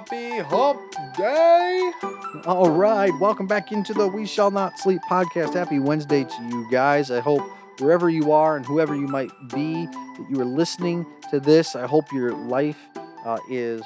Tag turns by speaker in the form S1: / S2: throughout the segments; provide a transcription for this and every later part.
S1: Happy Hump Day! All right, welcome back into the We Shall Not Sleep podcast. Happy Wednesday to you guys. I hope wherever you are and whoever you might be, that you are listening to this. I hope your life is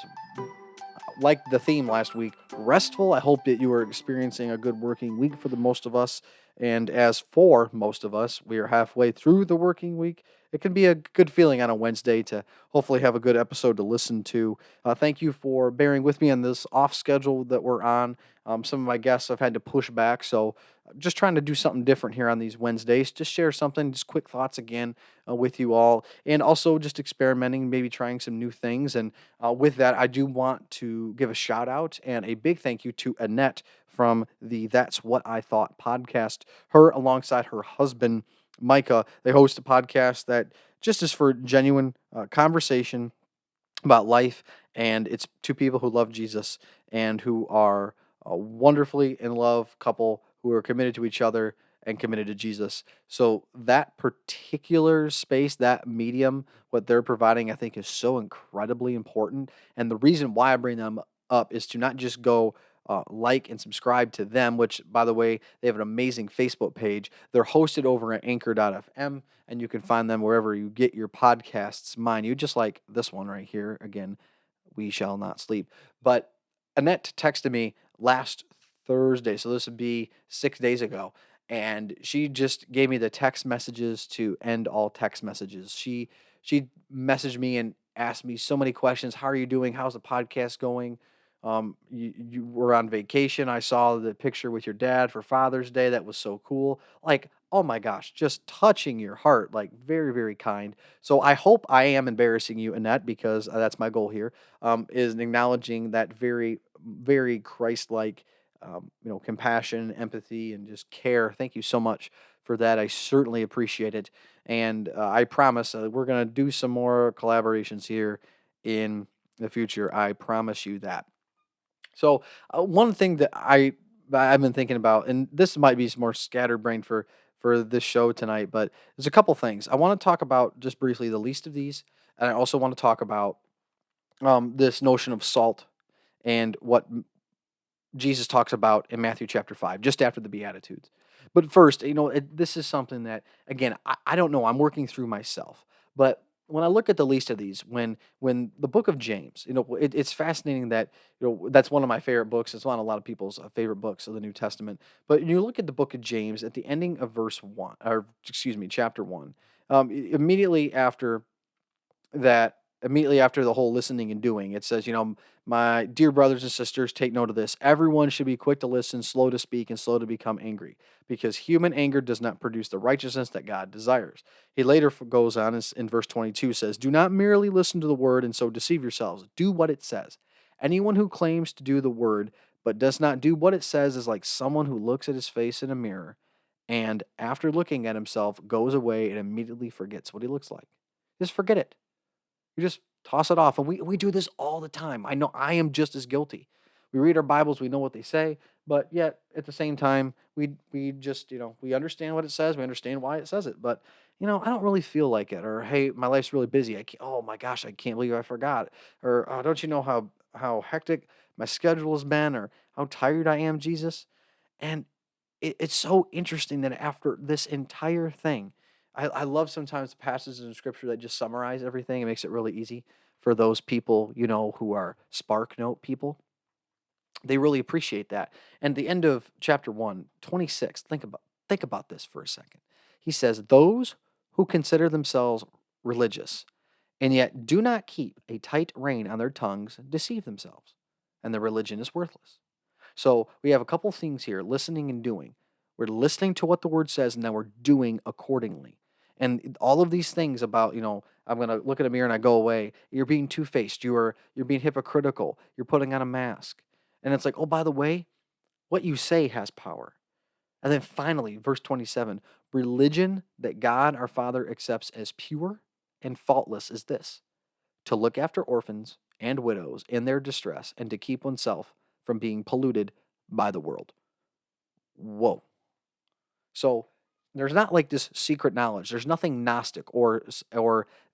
S1: like the theme last week, restful. I hope that you are experiencing a good working week for the most of us. And as for most of us, we are halfway through the working week. It can be a good feeling on a Wednesday to hopefully have a good episode to listen to. Thank you for bearing with me on this off schedule that we're on. Some of my guests I've had to push back, so just trying to do something different here on these Wednesdays. Just share something, just quick thoughts again with you all, and also just experimenting, maybe trying some new things. And with that, I do want to give a shout out and a big thank you to Annette from the That's What I Thought podcast. Her, alongside her husband, Micah, they host a podcast that just is for genuine conversation about life. And it's two people who love Jesus and who are a wonderfully in love couple who are committed to each other and committed to Jesus. So that particular space, that medium, what they're providing, I think is so incredibly important. And the reason why I bring them up is to not just go like and subscribe to them, which, by the way, they have an amazing Facebook page. They're hosted over at anchor.fm, and you can find them wherever you get your podcasts. Mine, you just like this one right here. Again, We Shall Not Sleep. But Annette texted me last Thursday, so this would be 6 days ago, and she just gave me the text messages to end all text messages. She messaged me and asked me so many questions. How are you doing? How's the podcast going? You were on vacation. I saw the picture with your dad for Father's Day. That was so cool. Like, oh my gosh, just touching your heart. Like, very, very kind. So I hope I am embarrassing you, Annette, because that's my goal here. Is acknowledging that very, very Christ-like, compassion, empathy, and just care. Thank you so much for that. I certainly appreciate it, and I promise we're gonna do some more collaborations here in the future. I promise you that. So one thing that I've been thinking about, and this might be some more scatterbrained for this show tonight, but there's a couple things I want to talk about just briefly. The least of these, and I also want to talk about this notion of salt and what Jesus talks about in Matthew chapter 5, just after the Beatitudes. But first, this is something that, again, I don't know. I'm working through myself. But when I look at the least of these, when the book of James, it's fascinating that, that's one of my favorite books. It's one of a lot of people's favorite books of the New Testament. But you look at the book of James at the ending of verse 1, or excuse me, chapter 1, immediately after that immediately after the whole listening and doing, it says, my dear brothers and sisters, take note of this. Everyone should be quick to listen, slow to speak, and slow to become angry, because human anger does not produce the righteousness that God desires. He later goes on in verse 22 says, do not merely listen to the word and so deceive yourselves. Do what it says. Anyone who claims to do the word but does not do what it says is like someone who looks at his face in a mirror and after looking at himself goes away and immediately forgets what he looks like. Just forget it. You just toss it off. And we do this all the time. I know I am just as guilty. We read our Bibles, we know what they say, but yet at the same time, we just, we understand what it says, we understand why it says it, but I don't really feel like it. Or hey, my life's really busy. Oh my gosh, I can't believe I forgot. Or don't you know how hectic my schedule has been, or how tired I am, Jesus? And it's so interesting that after this entire thing, I love sometimes the passages in scripture that just summarize everything. It makes it really easy for those people, who are Spark Note people. They really appreciate that. And the end of chapter 1, 26. Think about this for a second. He says, those who consider themselves religious and yet do not keep a tight rein on their tongues deceive themselves, and their religion is worthless. So we have a couple things here: listening and doing. We're listening to what the word says, and then we're doing accordingly. And all of these things about, I'm going to look at a mirror and I go away. You're being two faced. You're being hypocritical. You're putting on a mask. And it's like, oh, by the way, what you say has power. And then finally, verse 27, religion that God our Father accepts as pure and faultless is this: to look after orphans and widows in their distress and to keep oneself from being polluted by the world. Whoa. So there's not like this secret knowledge. There's nothing Gnostic or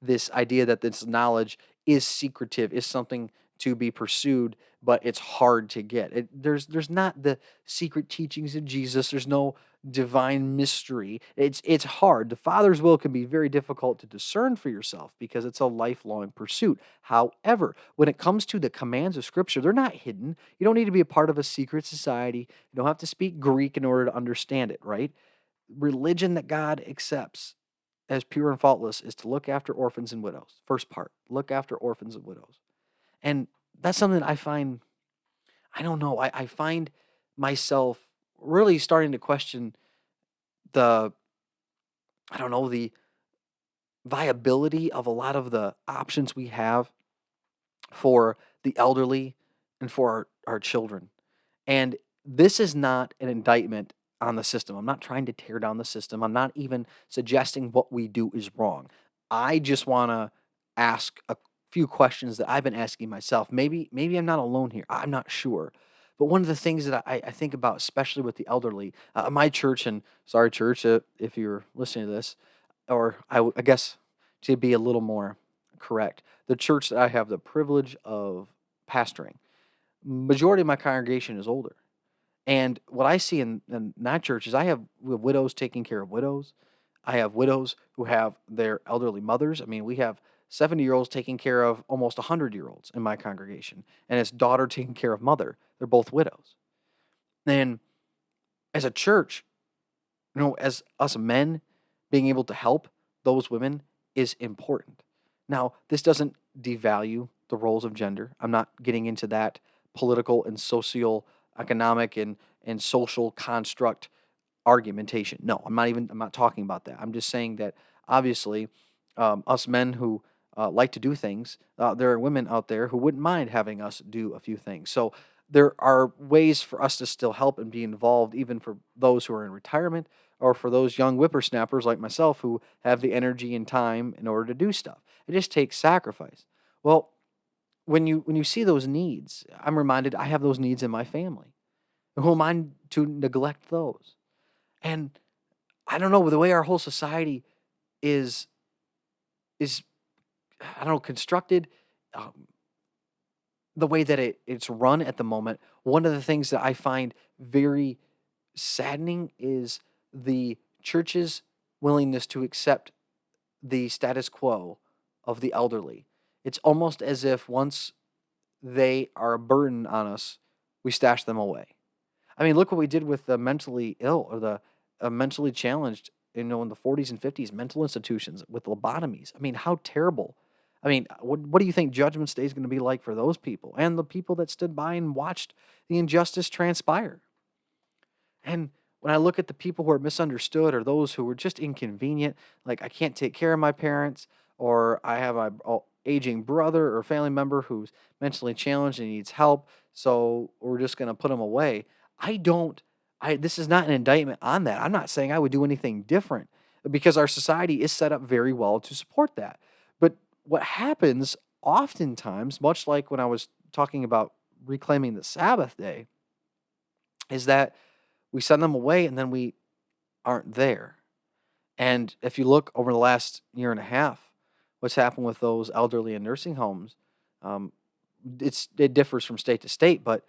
S1: this idea that this knowledge is secretive, is something to be pursued, but it's hard to get. There's not the secret teachings of Jesus. There's no divine mystery. It's hard. The Father's will can be very difficult to discern for yourself because it's a lifelong pursuit. However, when it comes to the commands of Scripture, they're not hidden. You don't need to be a part of a secret society. You don't have to speak Greek in order to understand it, right? Religion that God accepts as pure and faultless is to look after orphans and widows. First part, look after orphans and widows. And that's something that I find, I don't know, I find myself really starting to question the, I don't know, the viability of a lot of the options we have for the elderly and for our children. And this is not an indictment on the system. I'm not trying to tear down the system. I'm not even suggesting what we do is wrong. I just want to ask a few questions that I've been asking myself. Maybe I'm not alone here. I'm not sure. But one of the things that I think about, especially with the elderly, my church, and sorry, church, if you're listening to this, or I guess to be a little more correct, the church that I have the privilege of pastoring, majority of my congregation is older. And what I see in that church is we have widows taking care of widows. I have widows who have their elderly mothers. I mean, we have 70-year-olds taking care of almost 100-year-olds in my congregation, and it's daughter taking care of mother. They're both widows. And as a church, as us men being able to help those women is important. Now, this doesn't devalue the roles of gender. I'm not getting into that political and social economic and social construct argumentation. No, I'm not talking about that. I'm just saying that obviously, us men who like to do things, there are women out there who wouldn't mind having us do a few things. So there are ways for us to still help and be involved, even for those who are in retirement or for those young whippersnappers like myself who have the energy and time in order to do stuff. It just takes sacrifice. Well, when you see those needs, I'm reminded I have those needs in my family. Who am I to neglect those? And I don't know, the way our whole society is is I don't know, constructed, um, the way that it's run at the moment, one of the things that I find very saddening is the church's willingness to accept the status quo of the elderly. It's almost as if once they are a burden on us, we stash them away. I mean, look what we did with the mentally ill or the mentally challenged, in the 40s and 50s, mental institutions with lobotomies. I mean, how terrible. I mean, what do you think Judgment Day is going to be like for those people and the people that stood by and watched the injustice transpire? And when I look at the people who are misunderstood or those who were just inconvenient, like I can't take care of my parents, or I have a aging brother or family member who's mentally challenged and needs help, so we're just going to put them away. I don't. This is not an indictment on that. I'm not saying I would do anything different because our society is set up very well to support that. But what happens oftentimes, much like when I was talking about reclaiming the Sabbath day, is that we send them away and then we aren't there. And if you look over the last year and a half, what's happened with those elderly in nursing homes, um, it differs from state to state, but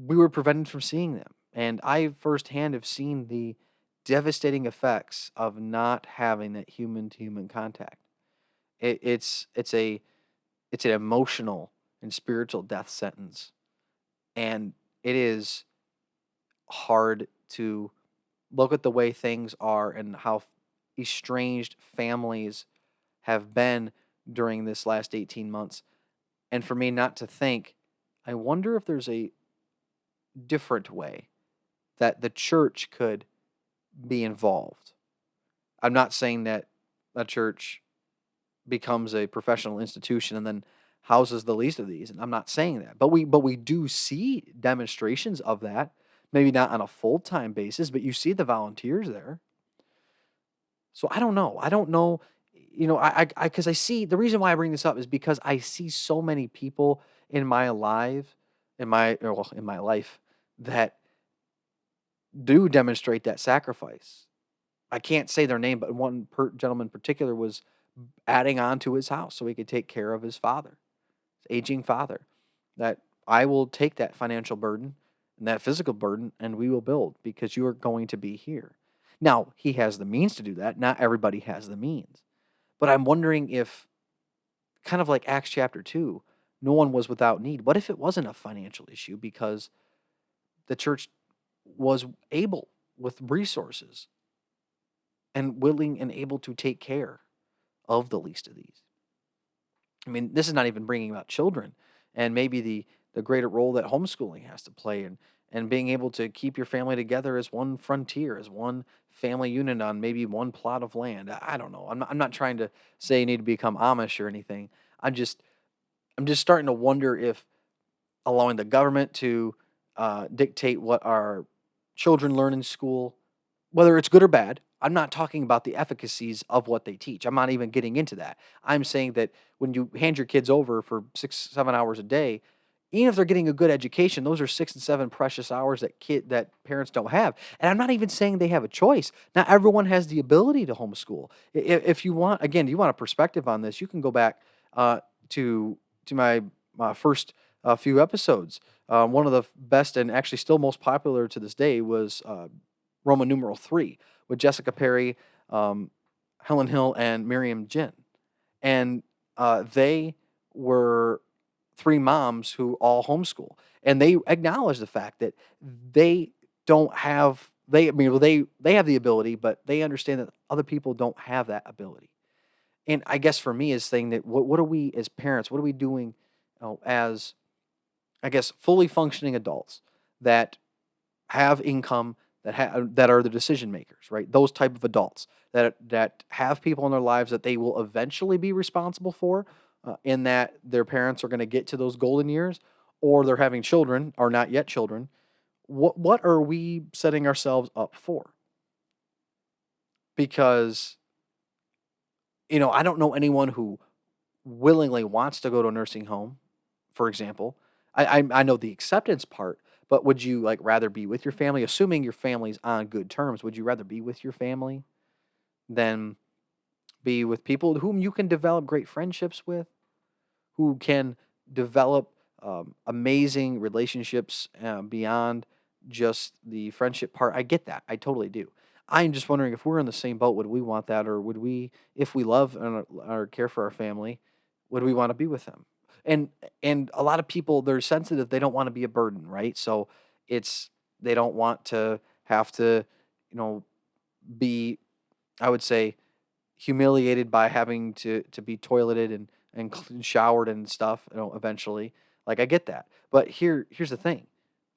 S1: we were prevented from seeing them. And I firsthand have seen the devastating effects of not having that human to human contact. It's an emotional and spiritual death sentence, and it is hard to look at the way things are and how estranged families have been during this last 18 months. And for me not to think, I wonder if there's a different way that the church could be involved. I'm not saying that a church becomes a professional institution and then houses the least of these. And I'm not saying that. But we do see demonstrations of that. Maybe not on a full-time basis, but you see the volunteers there. So I don't know. I don't know. Because I see the reason why I bring this up is because I see so many people in my life, in my life, that do demonstrate that sacrifice. I can't say their name, but one gentleman in particular was adding on to his house so he could take care of his father, his aging father. that I will take that financial burden and that physical burden and we will build because you are going to be here. Now, he has the means to do that. Not everybody has the means. But I'm wondering if, kind of like Acts chapter 2, no one was without need. What if it wasn't a financial issue because the church was able with resources and willing and able to take care of the least of these? I mean, this is not even bringing about children and maybe the greater role that homeschooling has to play and being able to keep your family together as one frontier, as one family unit on maybe one plot of land. I don't know. I'm not trying to say you need to become Amish or anything. I'm just I'm just starting to wonder if allowing the government to dictate what our children learn in school, whether it's good or bad. I'm not talking about the efficacies of what they teach. I'm not even getting into that. I'm saying that when you hand your kids over for 6, 7 hours a day, even if they're getting a good education, those are 6 and 7 precious hours that parents don't have. And I'm not even saying they have a choice. Not everyone has the ability to homeschool. If you want, again, you want a perspective on this, you can go back uh, to my first few episodes. One of the best and actually still most popular to this day was Roman numeral 3 with Jessica Perry, um, Helen Hill, and Miriam Jin. And they were three moms who all homeschool. And they acknowledge the fact that they don't have, they, I mean, well, they have the ability, but they understand that other people don't have that ability. And I guess for me is saying that what are we as parents, what are we doing as, I guess, fully functioning adults that have income that are the decision makers, right? Those type of adults that have people in their lives that they will eventually be responsible for, in that their parents are going to get to those golden years, or they're having children or not yet children. What are we setting ourselves up for? Because I don't know anyone who willingly wants to go to a nursing home, for example. I know the acceptance part, but would you like rather be with your family? Assuming your family's on good terms, would you rather be with your family than be with people whom you can develop great friendships with, who can develop amazing relationships beyond just the friendship part? I get that. I totally do. I'm just wondering if we're in the same boat, would we want that, or would we, if we love or care for our family, would we want to be with them? And and a lot of people, they're sensitive. They don't want to be a burden, right? So it's they don't want to have to, you know, be, I would say, humiliated by having to be toileted and showered and stuff, eventually. Like, I get that. But here's the thing.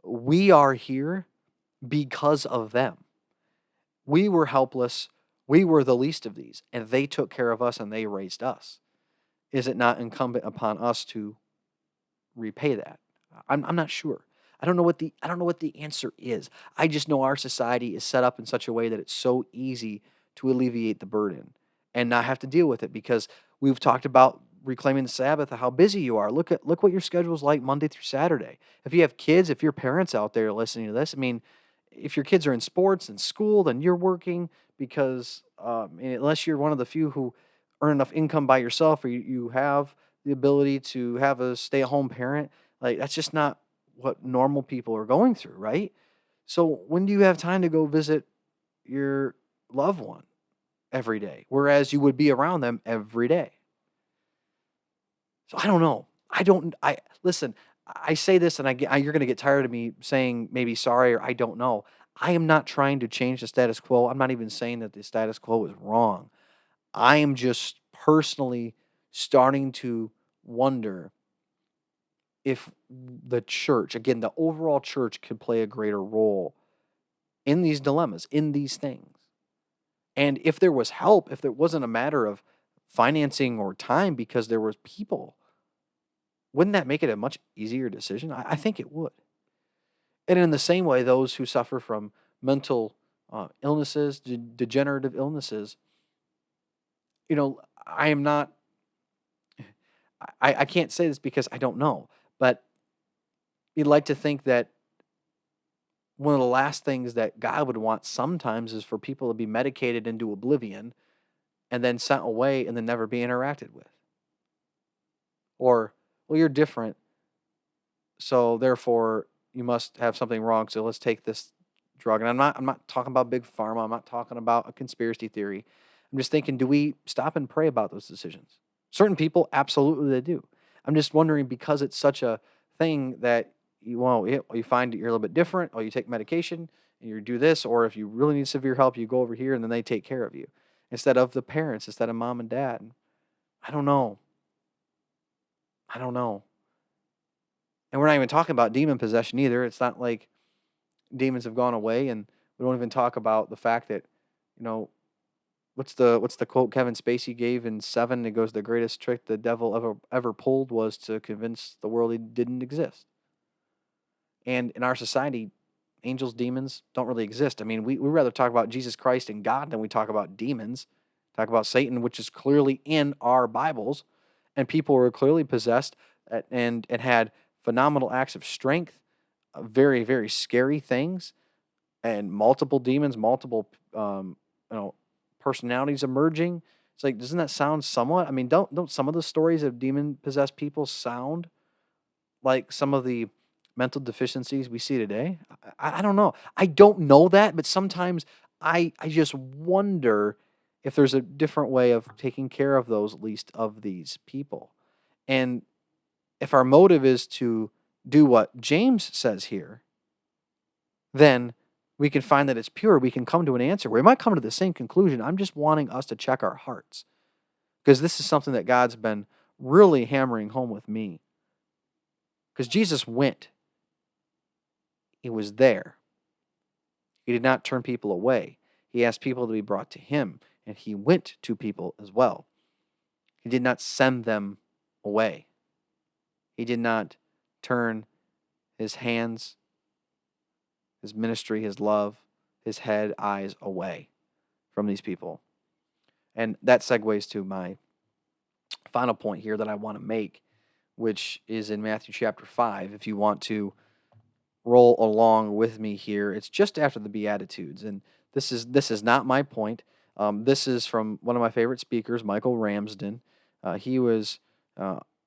S1: We are here because of them. We were helpless. We were the least of these, and they took care of us and they raised us. Is it not incumbent upon us to repay that? I'm not sure. I don't know what the answer is. I just know our society is set up in such a way that it's so easy to alleviate the burden and not have to deal with it, because we've talked about reclaiming the Sabbath, how busy you are. Look what your schedule's like Monday through Saturday. If you have kids, if your parents out there listening to this, I mean, if your kids are in sports and school, then you're working because unless you're one of the few who earn enough income by yourself, or you have the ability to have a stay-at-home parent, like that's just not what normal people are going through, right? So when do you have time to go visit your loved one every day, whereas you would be around them every day? So I don't know. I listen. I say this, and you're going to get tired of me saying maybe sorry or I don't know. I am not trying to change the status quo. I'm not even saying that the status quo is wrong. I am just personally starting to wonder if the church, again, the overall church, could play a greater role in these dilemmas, in these things. And if there was help, if there wasn't a matter of financing or time because there was people, wouldn't that make it a much easier decision? I think it would. And in the same way, those who suffer from mental illnesses, degenerative illnesses, I am not, I can't say this because I don't know, but you'd like to think that one of the last things that God would want sometimes is for people to be medicated into oblivion and then sent away and then never be interacted with. Or, well, you're different. So therefore, you must have something wrong. So let's take this drug. And I'm not talking about big pharma. I'm not talking about a conspiracy theory. I'm just thinking, do we stop and pray about those decisions? Certain people, absolutely, they do. I'm just wondering because it's such a thing that you find that you're a little bit different, or you take medication and you do this, or if you really need severe help, you go over here and then they take care of you instead of the parents, instead of mom and dad. I don't know. I don't know. And we're not even talking about demon possession either. It's not like demons have gone away, and we don't even talk about the fact that, you know, what's the quote Kevin Spacey gave in Seven? It goes, "The greatest trick the devil ever pulled was to convince the world he didn't exist." And in our society, angels, demons don't really exist. I mean, we rather talk about Jesus Christ and God than we talk about demons. Talk about Satan, which is clearly in our Bibles, and people were clearly possessed and had phenomenal acts of strength, very very scary things, and multiple demons, multiple you know personalities emerging. It's like, doesn't that sound somewhat? I mean, don't some of the stories of demon possessed people sound like some of the mental deficiencies we see today? I don't know. I don't know that, but sometimes I just wonder if there's a different way of taking care of those least of these people. And if our motive is to do what James says here, then we can find that it's pure. We can come to an answer. We might come to the same conclusion. I'm just wanting us to check our hearts because this is something that God's been really hammering home with me. Because Jesus went, he was there. He did not turn people away. He asked people to be brought to him, and he went to people as well. He did not send them away. He did not turn his hands, his ministry, his love, his head, eyes away from these people. And that segues to my final point here that I want to make, which is in Matthew chapter 5. If you want to roll along with me here, it's just after the Beatitudes. And this is not my point. This is from one of my favorite speakers, Michael Ramsden. He was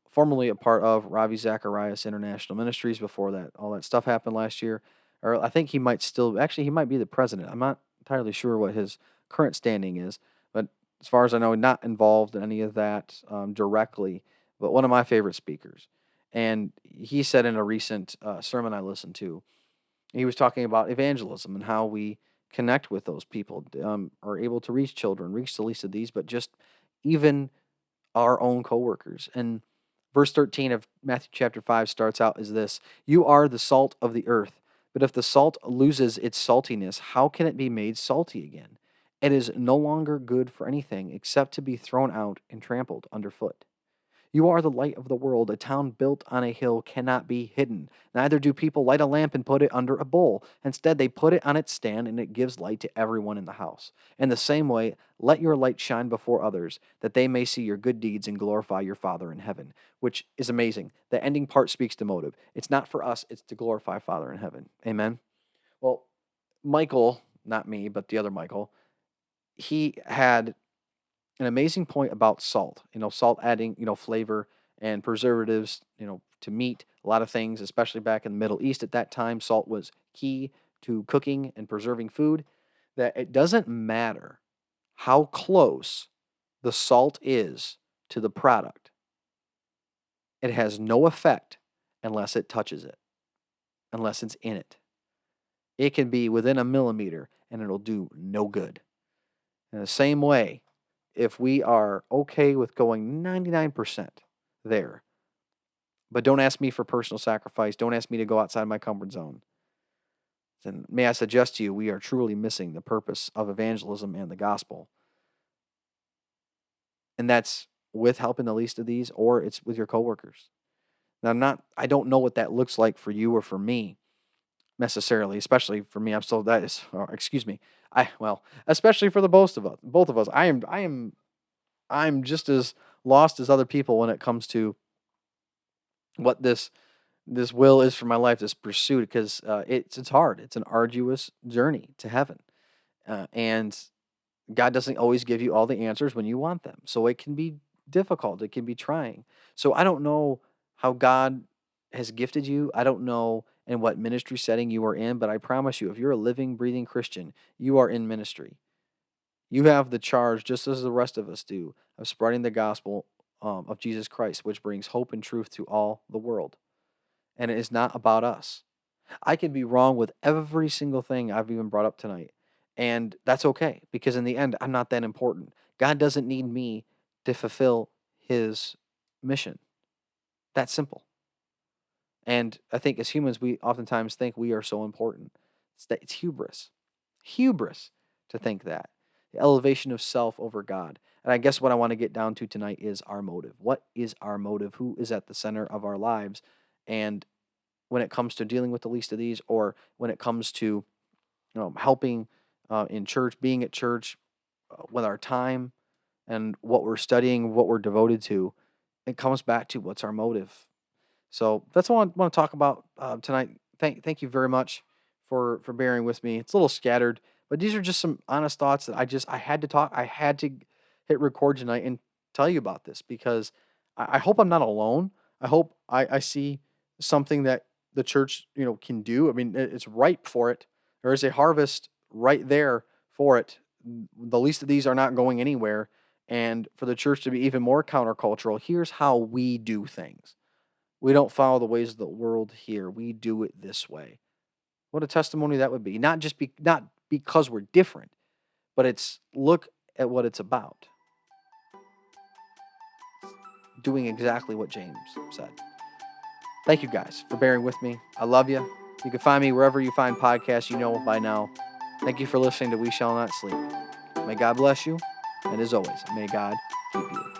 S1: formerly a part of Ravi Zacharias International Ministries before that all that stuff happened last year. Or I think he might still actually he might be the president. I'm not entirely sure what his current standing is, but as far as I know, not involved in any of that directly. But one of my favorite speakers, and he said in a recent sermon I listened to, he was talking about evangelism and how we connect with those people, are able to reach children, reach the least of these, but just even our own coworkers. And verse 13 of Matthew chapter 5 starts out as this: "You are the salt of the earth, but if the salt loses its saltiness, how can it be made salty again? It is no longer good for anything except to be thrown out and trampled underfoot. You are the light of the world. A town built on a hill cannot be hidden. Neither do people light a lamp and put it under a bowl. Instead, they put it on its stand, and it gives light to everyone in the house. In the same way, let your light shine before others, that they may see your good deeds and glorify your Father in heaven." Which is amazing. The ending part speaks to motive. It's not for us, it's to glorify Father in heaven. Amen. Well, Michael, not me, but the other Michael, he had an amazing point about salt. Salt adding, flavor and preservatives, to meat, a lot of things, especially back in the Middle East at that time, salt was key to cooking and preserving food. That it doesn't matter how close the salt is to the product, it has no effect unless it touches it, unless it's in it. It can be within a millimeter and it'll do no good. In the same way, if we are okay with going 99% there, but don't ask me for personal sacrifice, don't ask me to go outside my comfort zone, then may I suggest to you, we are truly missing the purpose of evangelism and the gospel. And that's with helping the least of these, or it's with your coworkers. Now, I don't know what that looks like for you or for me necessarily, especially for me. Excuse me. Especially for the both of us. I'm just as lost as other people when it comes to what this will is for my life, this pursuit, because it's hard. It's an arduous journey to heaven, and God doesn't always give you all the answers when you want them. So it can be difficult. It can be trying. So I don't know how God has gifted you. I don't know in what ministry setting you are in, but I promise you, if you're a living, breathing Christian, you are in ministry. You have the charge, just as the rest of us do, of spreading the gospel of Jesus Christ, which brings hope and truth to all the world. And it is not about us. I could be wrong with every single thing I've even brought up tonight. And that's okay, because in the end, I'm not that important. God doesn't need me to fulfill his mission. That's simple. And I think as humans, we oftentimes think we are so important. It's hubris. Hubris to think that. The elevation of self over God. And I guess what I want to get down to tonight is our motive. What is our motive? Who is at the center of our lives? And when it comes to dealing with the least of these, or when it comes to helping in church, being at church, with our time and what we're studying, what we're devoted to, it comes back to what's our motive. So that's what I want to talk about tonight. Thank you very much for bearing with me. It's a little scattered, but these are just some honest thoughts that I had to talk. I had to hit record tonight and tell you about this, because I hope I'm not alone. I hope I see something that the church can do. I mean, it's ripe for it. There is a harvest right there for it. The least of these are not going anywhere, and for the church to be even more countercultural, here's how we do things. We don't follow the ways of the world here. We do it this way. What a testimony that would be. Not because we're different, but it's look at what it's about. Doing exactly what James said. Thank you guys for bearing with me. I love you. You can find me wherever you find podcasts, by now. Thank you for listening to We Shall Not Sleep. May God bless you, and as always, may God keep you.